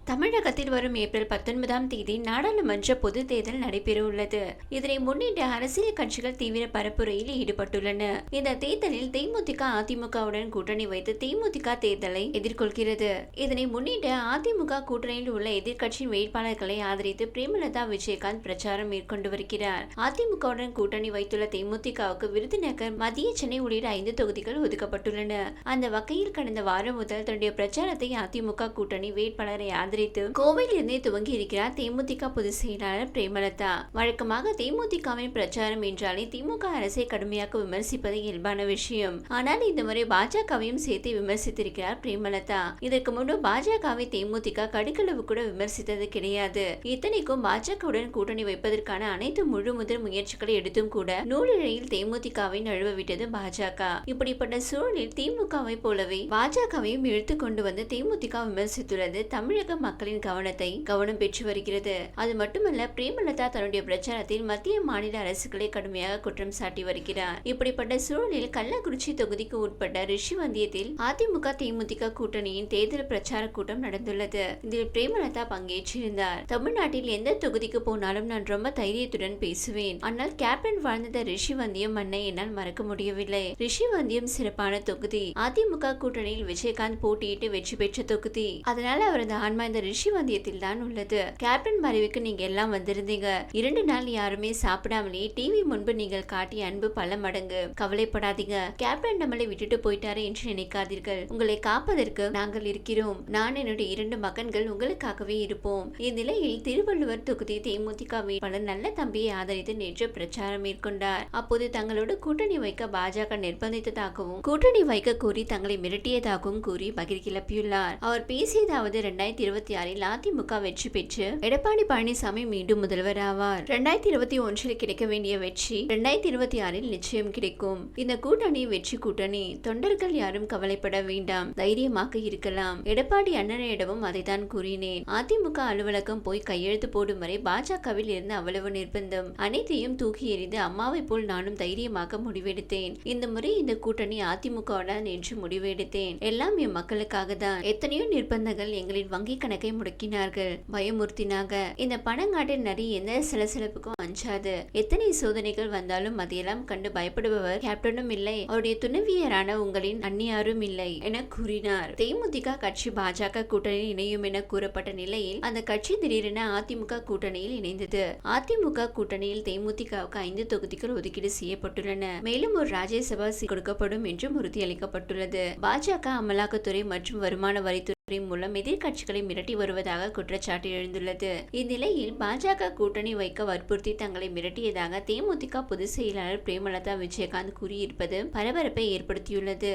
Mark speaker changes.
Speaker 1: தமிழகத்தில் வரும் ஏப்ரல் 19ஆம் தேதி நாடாளுமன்ற பொதுத் தேர்தல் நடைபெறவுள்ளது. இதனை முன்னிட்டு அரசியல் கட்சிகள் தீவிர பரப்புரையில் ஈடுபட்டுள்ளன. இந்த தேர்தலில் தேமுதிக அதிமுகவுடன் கூட்டணி வைத்து தேமுதிக தேர்தலை எதிர்கொள்கிறது. இதனை முன்னிட்டு அதிமுக கூட்டணியில் உள்ள எதிர்க்கட்சியின் வேட்பாளர்களை ஆதரித்து பிரேமலதா விஜயகாந்த் பிரச்சாரம் மேற்கொண்டு வருகிறார். அதிமுகவுடன் கூட்டணி வைத்துள்ள தேமுதிகவுக்கு விருதுநகர், மத்திய சென்னை உள்ளிட்ட 5 தொகுதிகள் ஒதுக்கப்பட்டுள்ளன. அந்த வகையில் கடந்த வாரம் முதல் தன்னுடைய பிரச்சாரத்தை அதிமுக கூட்டணி வேட்பாளரை ஆதரித்து கோவையில் இருந்தே துவங்கி இருக்கிறார் தேமுதிக பொதுச் செயலாளர் பிரேமலதா. வழக்கமாக தேமுதிகவின் பிரச்சாரம் என்றாலே திமுக அரசை கடுமையாக விமர்சிப்பது இயல்பான விஷயம். ஆனால் இந்த முறை பாஜகவையும் சேர்த்து விமர்சித்திருக்கிறார் பிரேமலதா. இதற்கு முன்பு பாஜகவை தேமுதிக கடுகளவு கூட விமர்சித்தது கிடையாது. இத்தனைக்கும் பாஜகவுடன் கூட்டணி வைப்பதற்கான அனைத்து முழு முதல் முயற்சிகளை எடுத்தும் கூட நூலிழையில் தேமுதிகவை நழுவவிட்டது பாஜக. இப்படிப்பட்ட சூழலில் திமுகவை போலவே பாஜகவையும் இழுத்து கொண்டு வந்து தேமுதிக விமர்சித்துள்ளது தமிழக மக்களின் கவனம் பெற்று வருகிறது. அது மட்டுமல்ல, பிரேமலதா தன்னுடைய பிரச்சாரத்தில் மத்திய மாநில அரசுகளை கடுமையாக குற்றம் சாட்டி வருகிறார். இப்படிப்பட்ட சூழலில் கள்ளக்குறிச்சி தொகுதிக்கு உட்பட்ட ரிஷிவந்தியத்தில் அதிமுக தேமுதிக கூட்டணியின் தேர்தல் பிரச்சார கூட்டம் நடந்துள்ளது. இதில் பிரேமலதா பங்கேற்றிருந்தார். தமிழ்நாட்டில் எந்த தொகுதிக்கு போனாலும் நான் ரொம்ப தைரியத்துடன் பேசுவேன். ஆனால் கேப்டன் வாழ்ந்த ரிஷிவந்தியம் மண்ணை என்னால் மறக்க முடியவில்லை. ரிஷிவந்தியம் சிறப்பான தொகுதி. அதிமுக கூட்டணியில் விஜயகாந்த் போட்டியிட்டு வெற்றி பெற்ற தொகுதி. அதனால அவரது ஆன்மா இந்த ரிஷிவந்தியத்தில் தான் உள்ளது. கேப்டன் மறைவுக்கு நீங்க எல்லாம் வந்திருந்தீங்க. 2 நாள் யாருமே சாப்பிடாமலே டிவி முன்பு நீங்கள் காட்டிய அன்பு பல மடங்கு. கவலைப்படாதீங்க. கேப்டன் நம்மளை விட்டுட்டு போயிட்டாரு என்று நினைக்காதீர்கள். உங்களை காப்பதற்கு நாங்கள் இருக்கிறோம். நான் என்னுடைய 2 மகன்கள் உங்களுக்காகவே இருப்போம். இந்நிலையில் திருவள்ளுவர் தொகுதி தேமுதிக வேட்பாளர் நல்ல தம்பியை ஆதரித்து நேற்று பிரச்சாரம் மேற்கொண்டார். அப்போது தங்களோடு கூட்டணி வைக்க பாஜக நிர்பந்தித்ததாகவும் கூட்டணி வைக்க கோரி தங்களை மிரட்டியதாகவும் கூறி பகிர் கிளப்பியுள்ளார். அவர் பேசியதாவது 2026 அதிமுக வெற்றி பெற்று எடப்பாடி பழனிசாமி மீண்டும் முதல்வர் ஆவார். 2021 கிடைக்க வேண்டிய வெற்றி 2026 நிச்சயம் கிடைக்கும். இந்த கூட்டணி வெற்றி கூட்டணி. தொண்டர்கள் யாரும் கவலைப்பட வேண்டாம், தைரியமாக இருக்கலாம். எடப்பாடி அண்ணனிடமும் அதைத்தான் கூறினேன். அதிமுக அலுவலகம் போய் கையெழுத்து போடும் வரை பாஜகவில் இருந்து அவ்வளவு நிர்பந்தம் அனைத்தையும் தூக்கி எறிந்து அம்மாவை போல் நானும் தைரியமாக முடிவெடுத்தேன். இந்த முறை இந்த கூட்டணி அதிமுகவுடன் என்று முடிவெடுத்தேன். எல்லாம் என் மக்களுக்காக தான். எத்தனையோ நிர்பந்தங்கள் எங்களின் வங்கி கணக்கை முடக்கினார்கள், பயமுறுத்தினாங்க. இந்த பணங்காட்டில் நிறைய எந்த சலசலப்புக்கும் அஞ்சாது. எத்தனை சோதனைகள் வந்தாலும் அதையெல்லாம் கண்டு பயப்படுபவர் கேப்டனும் இல்லை, அவருடைய துணைவியரான உங்களின் அந்நியாரும் இல்லை என கூறினார். தேமுதிக கட்சி பாஜக கூட்டணியில் இணையும் என கூறப்பட்ட நிலையில் அந்த கட்சி திடீரென அதிமுக கூட்டணியில் இணைந்தது. அதிமுக கூட்டணியில் தேமுதிகவுக்கு 5 தொகுதிகள் ஒதுக்கீடு செய்யப்பட்டுள்ளன. மேலும் ஒரு ராஜ்யசபா கொடுக்கப்படும் என்றும் உறுதியளிக்கப்பட்டுள்ளது. பாஜக அமலாக்கத்துறை மற்றும் வருமான வரித்துறை மூலம் எதிர்கட்சிகளை மிரட்டி வருவதாக குற்றச்சாட்டு எழுந்துள்ளது. இந்நிலையில் பாஜக கூட்டணி வைக்க வற்புறுத்தி தங்களை மிரட்டியதாக தேமுதிக பொதுச் செயலாளர் பிரேமலதா விஜயகாந்த் கூறியிருப்பது பரபரப்பை ஏற்படுத்தியுள்ளது.